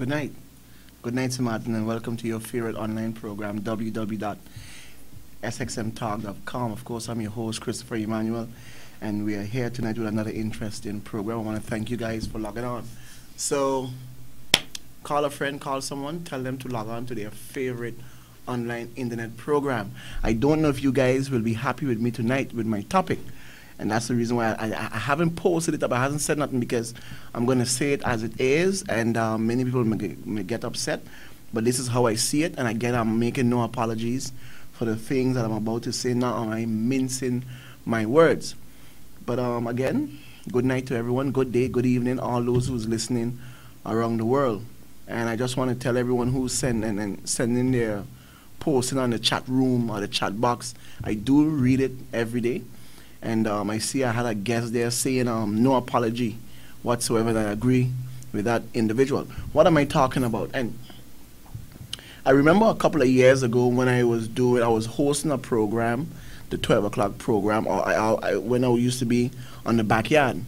Good night. Good night, Maaren, and welcome to your favorite online program, www.sxmtalk.com. Of course, I'm your host, Christopher Emmanuel, and we are here tonight with another interesting program. I want to thank you guys for logging on. So, call a friend, call someone, tell them to log on to their favorite online internet program. I don't know if you guys will be happy with me tonight with my topic. And that's the reason why I haven't posted it up. I haven't said nothing because I'm going to say it as it is. And many people may get upset. But this is how I see it. And again, I'm making no apologies for the things that I'm about to say now. I'm mincing my words. But again, good night to everyone. Good day, good evening, all those who's listening around the world. And I just want to tell everyone who's sending their posting on the chat room or the chat box. I do read it every day. And I see I had a guest there saying no apology whatsoever, and I agree with that individual. What am I talking about? And I remember a couple of years ago when I was hosting a program, the 12 o'clock program, or when I used to be on the backyard.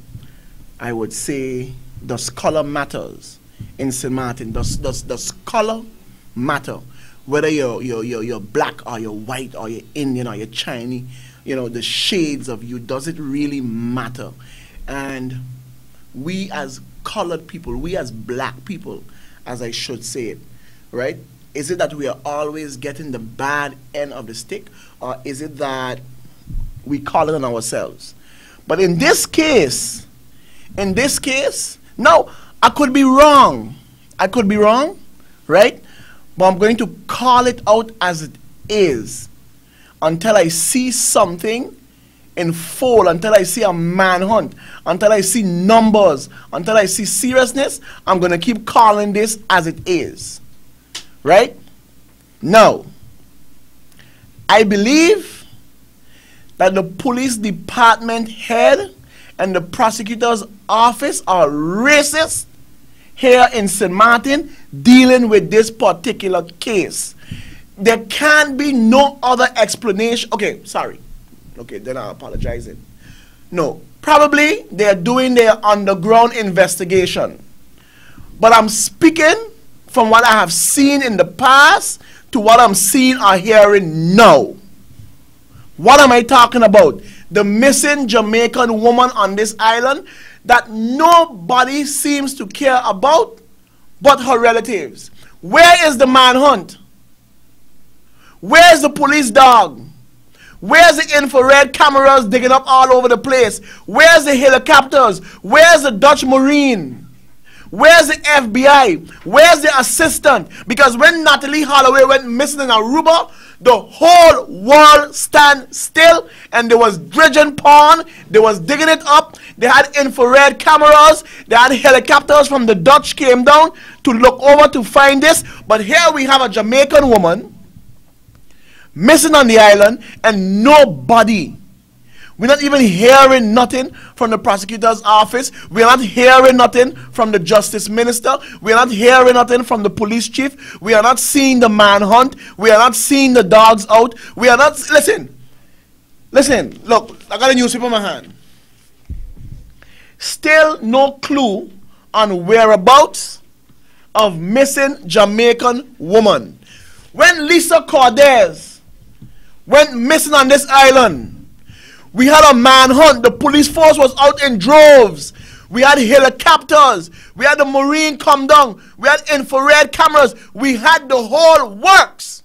I would say, does color matters in St. Maarten? Does color matter? Whether you're black or you're white or you're Indian or you're Chinese, you know, the shades of you, does it really matter? And we as colored people, we as black people, as I should say it, right? Is it that we are always getting the bad end of the stick, or is it that we call it on ourselves? But in this case, now, I could be wrong, right? But I'm going to call it out as it is. Until I see something in full, until I see a manhunt, until I see numbers, until I see seriousness, I'm going to keep calling this as it is. Right? Now, I believe that the police department head and the prosecutor's office are racist here in St. Maarten dealing with this particular case. There can be no other explanation. Okay, sorry. Okay, then I apologize. No, probably they're doing their underground investigation. But I'm speaking from what I have seen in the past to what I'm seeing or hearing now. What am I talking about? The missing Jamaican woman on this island that nobody seems to care about but her relatives. Where is the manhunt? Where's the police dog? Where's the infrared cameras digging up all over the place? Where's the helicopters? Where's the Dutch Marine? Where's the FBI? Where's the assistant? Because when Natalie Holloway went missing in Aruba, the whole world stand still and there was dredging pond, they was digging it up, they had infrared cameras, they had helicopters from the Dutch came down to look over to find this. But here we have a Jamaican woman missing on the island, and nobody. We're not even hearing nothing from the prosecutor's office. We're not hearing nothing from the justice minister. We're not hearing nothing from the police chief. We are not seeing the manhunt. We are not seeing the dogs out. We are not, listen, look, I got a newspaper in my hand. Still no clue on whereabouts of missing Jamaican woman. When Lisa Cordes went missing on this island, we had a manhunt. The police force was out in droves. We had helicopters. We had the Marine come down. We had infrared cameras. We had the whole works.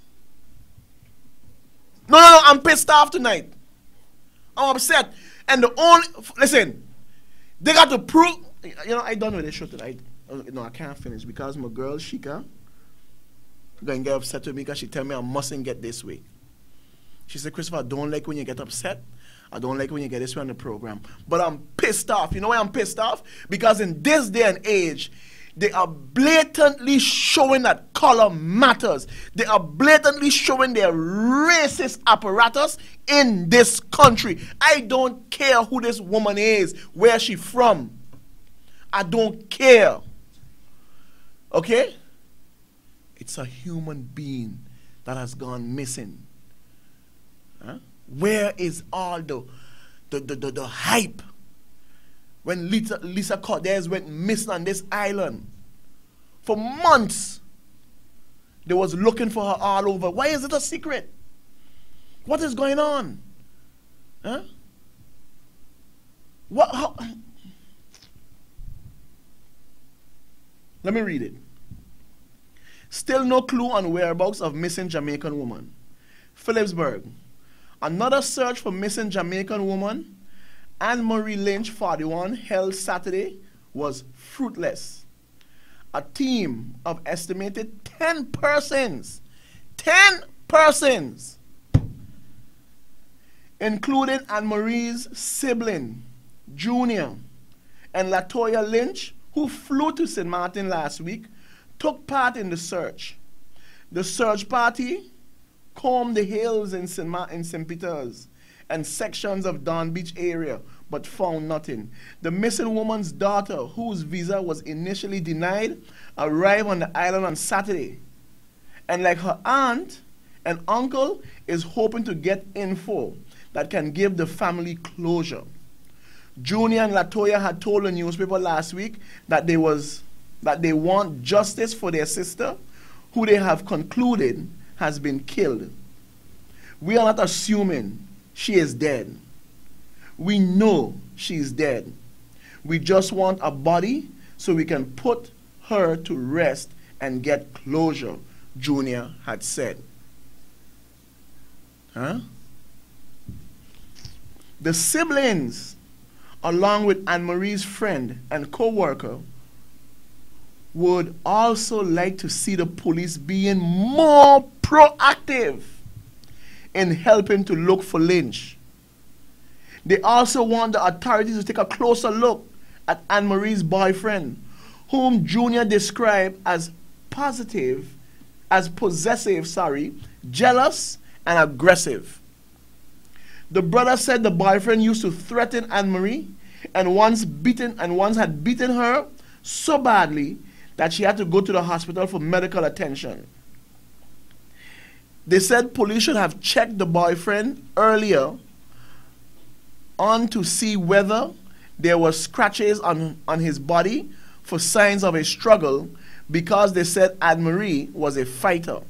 No, I'm pissed off tonight. I'm upset. And the only, listen, they got to prove, you know, I done with this show tonight. No, I can't finish because my girl, Shika, going to get upset with me because she tell me I mustn't get this way. She said, Christopher, I don't like when you get upset. I don't like when you get this way on the program. But I'm pissed off. You know why I'm pissed off? Because in this day and age, they are blatantly showing that color matters. They are blatantly showing their racist apparatus in this country. I don't care who this woman is, where she from. I don't care. Okay? It's a human being that has gone missing. Huh? Where is all the hype when Lisa Cordes went missing on this island? For months, they was looking for her all over. Why is it a secret? What is going on? Huh? What? How? Let me read it. Still no clue on whereabouts of missing Jamaican woman. Phillipsburg. Another search for missing Jamaican woman, Anne-Marie Lynch, 41, held Saturday, was fruitless. A team of estimated 10 persons, including Anne-Marie's sibling, Junior, and Latoya Lynch, who flew to St. Martin last week, took part in the search. The search party combed the hills in St. Peter's and sections of Don Beach area, but found nothing. The missing woman's daughter, whose visa was initially denied, arrived on the island on Saturday. And like her aunt and uncle, is hoping to get info that can give the family closure. Junior and Latoya had told the newspaper last week that they want justice for their sister, who they have concluded has been killed. We are not assuming she is dead. We know she is dead. We just want a body so we can put her to rest and get closure, Junior had said. Huh? The siblings, along with Anne-Marie's friend and co-worker, would also like to see the police being more proactive in helping to look for Lynch. They also want the authorities to take a closer look at Anne-Marie's boyfriend, whom Junior described as possessive, jealous, and aggressive. The brother said the boyfriend used to threaten Anne-Marie and once had beaten her so badly that she had to go to the hospital for medical attention. They said police should have checked the boyfriend earlier on to see whether there were scratches on his body for signs of a struggle, because they said Anne-Marie was a fighter.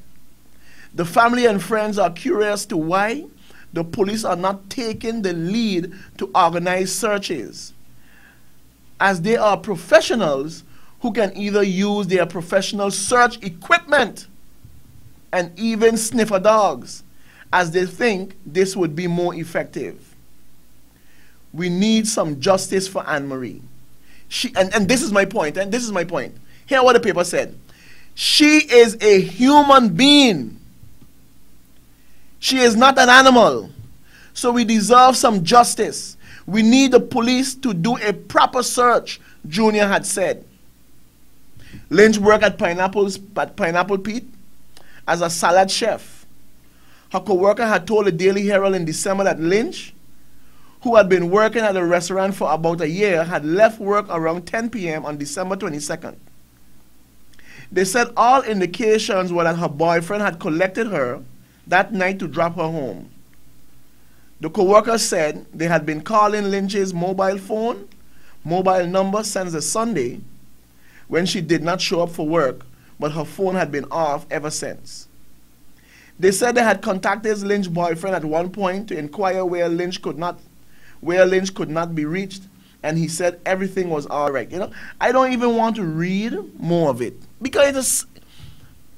The family and friends are curious to why the police are not taking the lead to organize searches, as they are professionals who can either use their professional search equipment and even sniffer dogs, as they think this would be more effective. We need some justice for Anne-Marie. And this is my point, Hear what the paper said. She is a human being. She is not an animal. So we deserve some justice. We need the police to do a proper search, Junior had said. Lynch worked at Pineapple Pete as a salad chef. Her co-worker had told the Daily Herald in December that Lynch, who had been working at the restaurant for about a year, had left work around 10 p.m. on December 22nd. They said all indications were that her boyfriend had collected her that night to drop her home. The co-worker said they had been calling Lynch's mobile number since the Sunday when she did not show up for work, but her phone had been off ever since. They said they had contacted Lynch's boyfriend at one point to inquire where Lynch could not be reached, and he said everything was all right. You know, I don't even want to read more of it because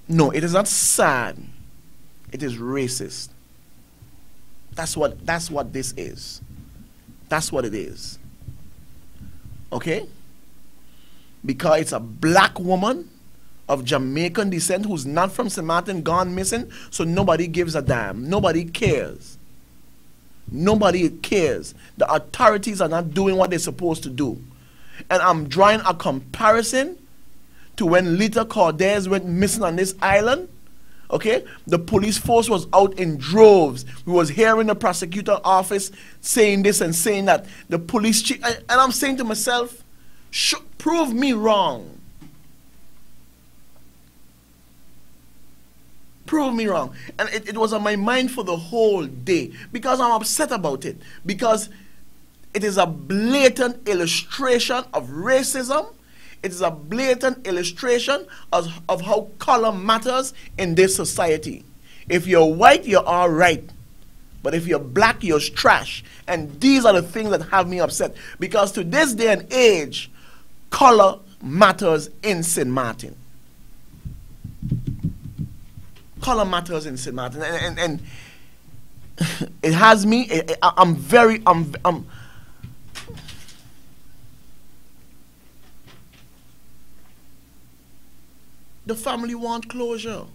it is not sad. It is racist. That's what this is. That's what it is. Okay? Because it's a black woman of Jamaican descent who's not from St. Martin gone missing, so nobody gives a damn. Nobody cares. Nobody cares. The authorities are not doing what they're supposed to do. And I'm drawing a comparison to when Lita Cordes went missing on this island. Okay, the police force was out in droves. We was hearing the prosecutor office saying this and saying that. The police chief, and I'm saying to myself, prove me wrong. Prove me wrong. And it was on my mind for the whole day because I'm upset about it. Because it is a blatant illustration of racism. It is a blatant illustration of how color matters in this society. If you're white, you're all right. But if you're black, you're trash. And these are the things that have me upset. Because to this day and age, color matters in St. Maarten. Color matters in St. Maarten. And it has me, I'm very, the family want closure.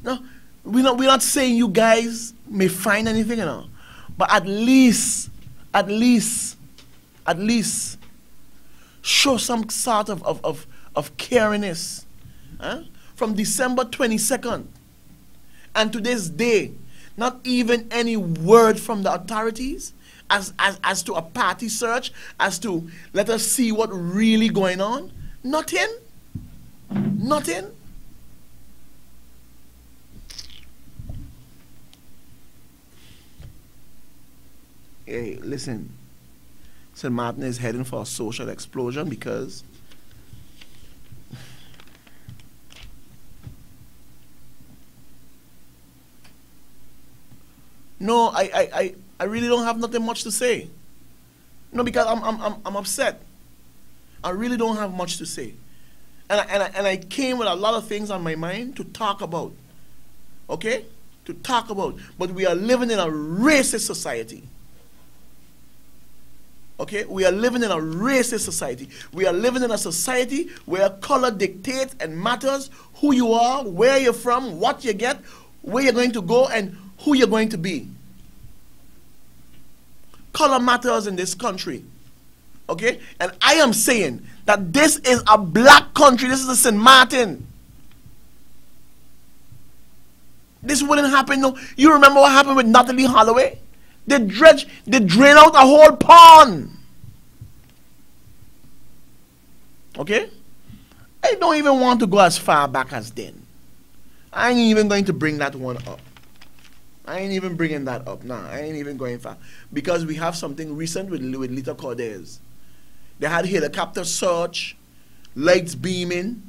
Now, we're not saying you guys may find anything, you know, but at least, show some sort of caringness. Huh? From December 22nd and to this day, not even any word from the authorities as to a party search, as to let us see what really going on. Nothing. Nothing. Hey, listen. St. Maarten is heading for a social explosion because no, I really don't have nothing much to say. No, because I'm upset. I really don't have much to say. And I came with a lot of things on my mind to talk about. Okay? To talk about. But we are living in a racist society. Okay? We are living in a racist society. We are living in a society where color dictates and matters who you are, where you're from, what you get, where you're going to go, and who you're going to be. Color matters in this country. Okay? And I am saying that this is a black country. This is a St. Maarten. This wouldn't happen. No. You remember what happened with Natalie Holloway? They drain out a whole pond. Okay? I don't even want to go as far back as then. I ain't even going to bring that one up. I ain't even bringing that up. Nah, I ain't even going far. Because we have something recent with Lita Cordes. They had helicopter search, lights beaming.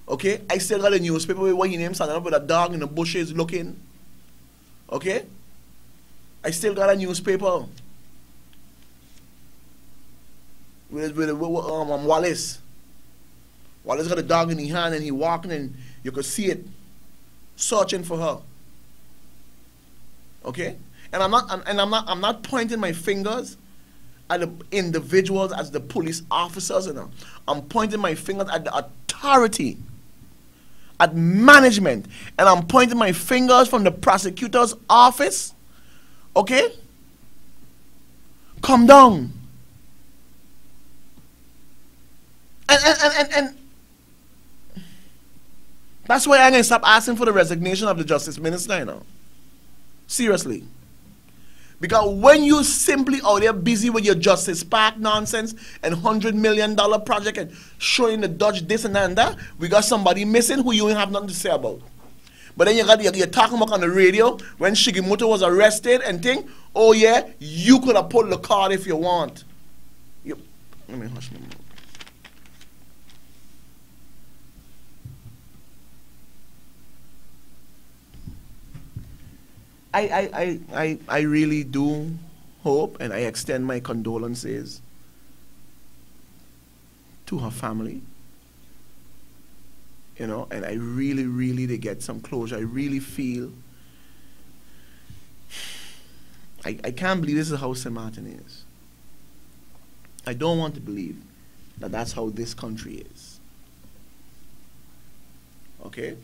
Okay? I still got a newspaper with what he named standing up with a dog in the bushes looking. Okay? I still got a newspaper. With Wallace. Wallace got a dog in his hand and he walking and you could see it searching for her. Okay? And I'm not pointing my fingers at the individuals as the police officers, you know. I'm pointing my fingers at the authority, at management, and I'm pointing my fingers from the prosecutor's office. Okay? Come down. And that's why I'm going to stop asking for the resignation of the justice minister, you know. Seriously. Because when you simply out there busy with your Justice Park nonsense and $100 million project and showing the Dutch this and that and that, we got somebody missing who you ain't have nothing to say about. But then you're talking about on the radio when Shigemoto was arrested and think, oh yeah, you could have pulled the card if you want. Let me hush my mouth. I really do hope, and I extend my condolences to her family. You know, and I really they get some closure. I really feel, I can't believe this is how St. Maarten is. I don't want to believe that that's how this country is. Okay?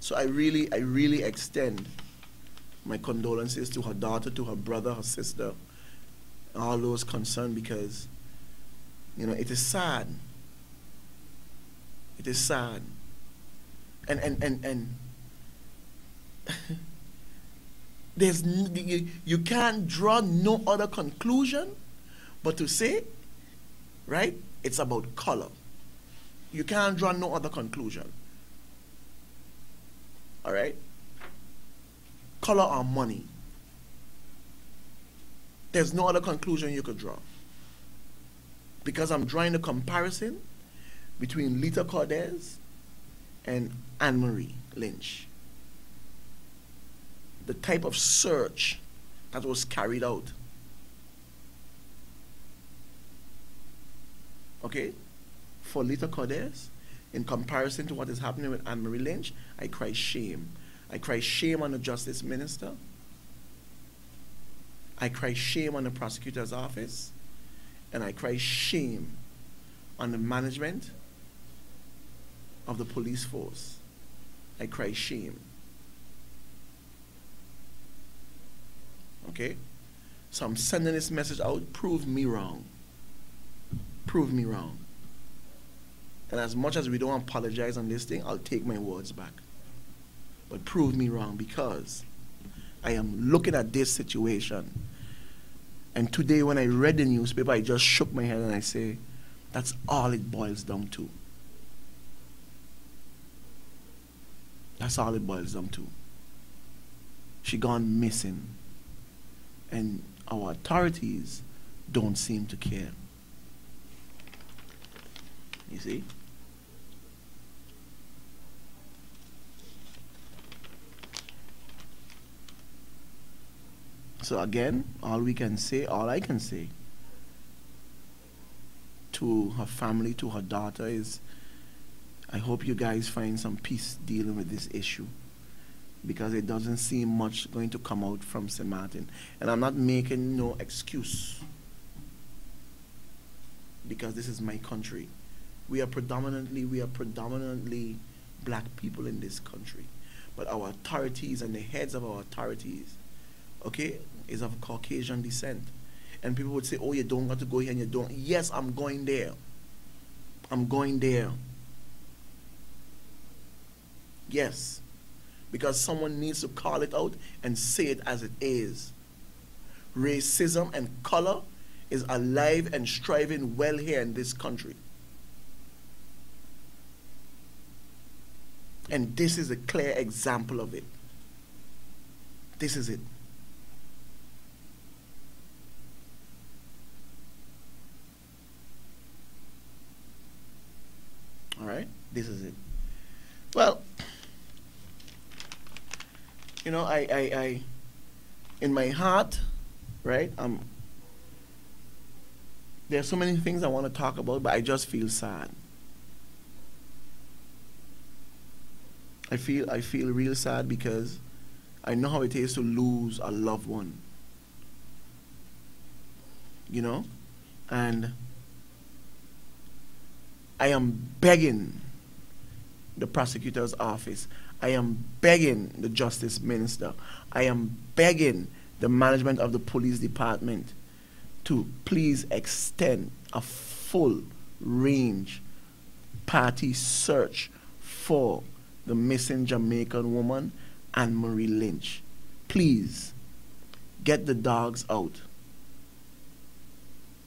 So I really extend my condolences to her daughter, to her brother, her sister, all those concerned, because, you know, it is sad. It is sad. And there's you can't draw no other conclusion but to say, right, it's about color. You can't draw no other conclusion. All right? Color or money. There's no other conclusion you could draw. Because I'm drawing a comparison between Lita Cordes and Anne-Marie Lynch. The type of search that was carried out. Okay? For Lita Cordes, in comparison to what is happening with Anne-Marie Lynch, I cry shame. I cry shame on the Justice Minister. I cry shame on the prosecutor's office. And I cry shame on the management of the police force. I cry shame. Okay? So I'm sending this message out. Prove me wrong. Prove me wrong. And as much as we don't apologize on this thing, I'll take my words back. But prove me wrong, because I am looking at this situation. And today when I read the newspaper, I just shook my head and I say, that's all it boils down to. That's all it boils down to. She gone missing. And our authorities don't seem to care. You see? So again, all I can say to her family, to her daughter is, I hope you guys find some peace dealing with this issue, because it doesn't seem much going to come out from St. Maarten. And I'm not making no excuse, because this is my country. We are predominantly black people in this country. But our authorities and the heads of our authorities, okay, is of Caucasian descent. And people would say, oh, you don't got to go here and you don't. Yes, I'm going there. I'm going there. Yes. Because someone needs to call it out and say it as it is. Racism and color is alive and striving well here in this country. And this is a clear example of it. This is it. All right? This is it. Well, you know, I in my heart, right, there are so many things I want to talk about, but I just feel sad. I feel real sad because I know how it is to lose a loved one. You know? And I am begging the prosecutor's office. I am begging the Justice Minister. I am begging the management of the police department to please extend a full range party search for the missing Jamaican woman, Anne-Marie Lynch. Please, get the dogs out.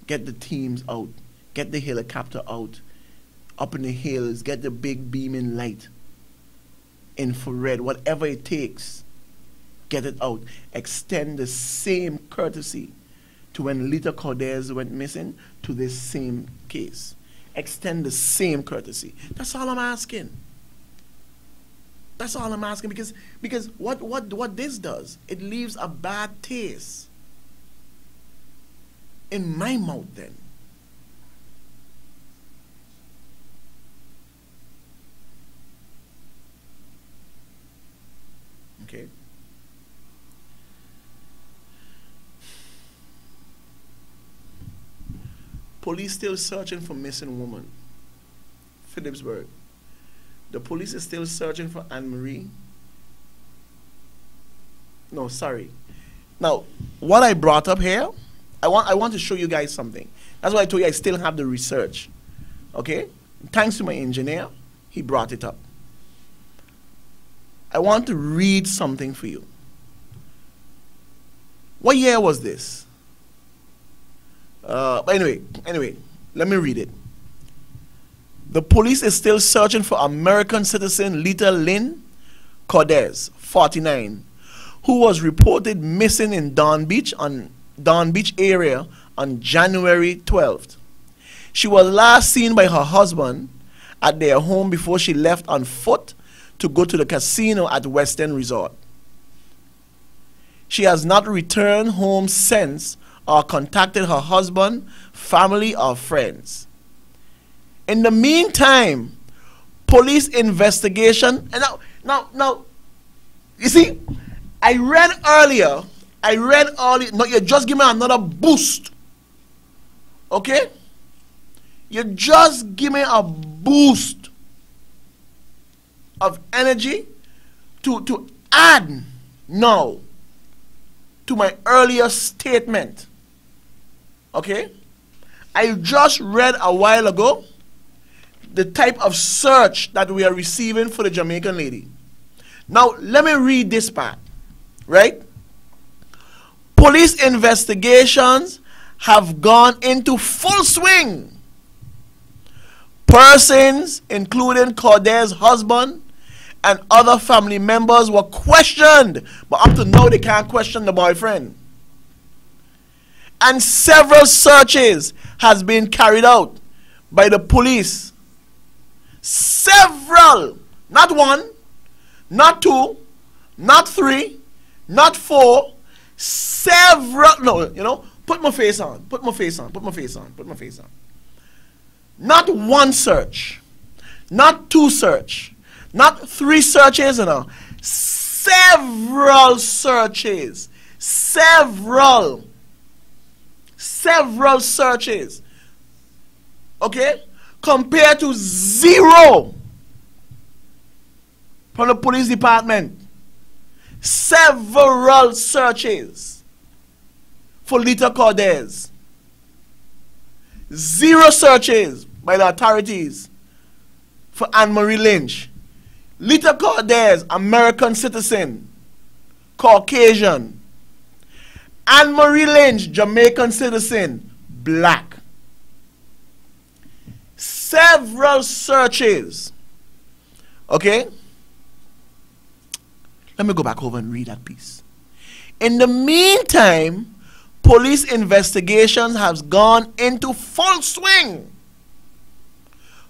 Get the teams out. Get the helicopter out. Up in the hills, get the big beaming light. Infrared, whatever it takes, get it out. Extend the same courtesy to when Lita Cordes went missing to this same case. Extend the same courtesy. That's all I'm asking. That's all I'm asking, because what this does, it leaves a bad taste in my mouth then. Okay. Police still searching for missing woman. Phillipsburg. The police is still searching for Anne-Marie. No, sorry. Now, what I brought up here, I want to show you guys something. That's why I told you I still have the research. Okay? Thanks to my engineer, he brought it up. I want to read something for you. What year was this? But anyway, let me read it. The police is still searching for American citizen Lita Lynn Cordes, 49, who was reported missing in Don Beach area on January 12th. She was last seen by her husband at their home before she left on foot to go to the casino at Western Resort. She has not returned home since or contacted her husband, family, or friends. In the meantime, police investigation, and now, you see, I read earlier, no, you just give me another boost, okay? You just give me a boost of energy to add now to my earlier statement, okay? I just read a while ago the type of search that we are receiving for the Jamaican lady. Now, let me read this part, right? Police investigations have gone into full swing. Persons, including Cordaire's husband and other family members, were questioned, but up to now they can't question the boyfriend. And several searches has been carried out by the police. Several, not one, not two, not three, not four, several. No, you know, put my face on, put my face on, put my face on, put my face on. Not one search, not two search, not three searches, you know. Several searches, several searches, okay, compared to zero from the police department. Several searches for Lita Cordes. Zero searches by the authorities for Anne-Marie Lynch. Lita Cordes, American citizen, Caucasian. Anne-Marie Lynch, Jamaican citizen, black. Several searches. Okay? Let me go back over and read that piece. In the meantime, police investigations have gone into full swing.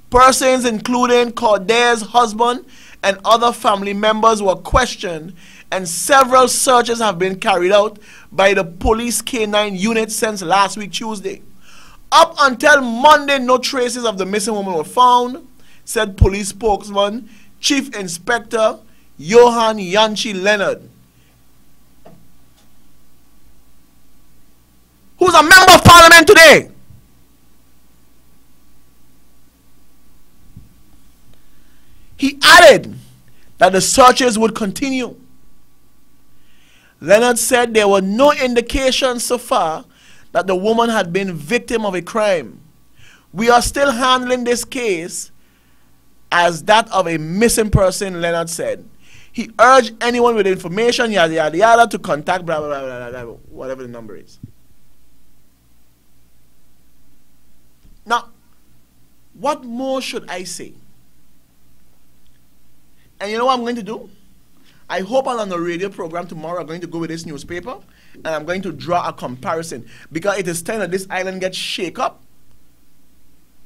Persons, including Cordaire's husband and other family members, were questioned, and several searches have been carried out by the police K9 unit since last week, Tuesday. Up until Monday, no traces of the missing woman were found, said police spokesman, Chief Inspector Johan Yanchi Leonard, who's a member of parliament today. He added that the searches would continue. Leonard said there were no indications so far that the woman had been victim of a crime. We are still handling this case as that of a missing person, Leonard said. He urged anyone with information, yada, yada, yada, to contact blah, blah, blah, blah, blah, blah, whatever the number is. Now, what more should I say? And you know what I'm going to do? I hope on the radio program tomorrow I'm going to go with this newspaper and I'm going to draw a comparison, because it is time that this island gets shake up,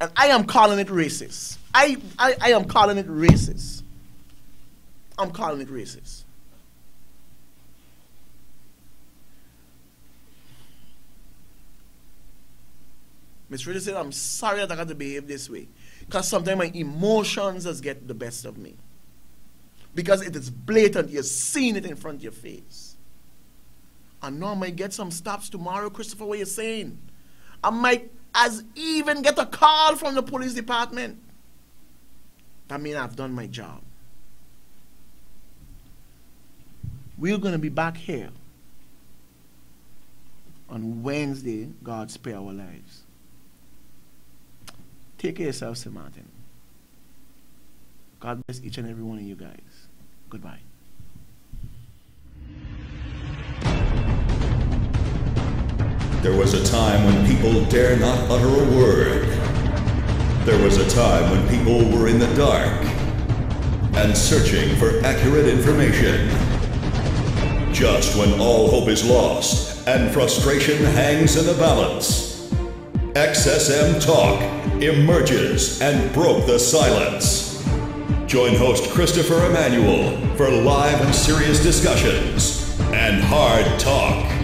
and I am calling it racist. I am calling it racist. I'm calling it racist. Miss Rita said, I'm sorry that I got to behave this way, because sometimes my emotions just get the best of me. Because it is blatant, you're seeing it in front of your face. I know I might get some stops tomorrow, Christopher, what you're saying. I might as even get a call from the police department. That means I've done my job. We're going to be back here on Wednesday, God spare our lives. Take care of yourself, Sir Martin. God bless each and every one of you guys. Goodbye. There was a time when people dare not utter a word. There was a time when people were in the dark and searching for accurate information. Just when all hope is lost and frustration hangs in the balance, XSM Talk emerges and broke the silence. Join host Christopher Emmanuel for live and serious discussions and hard talk.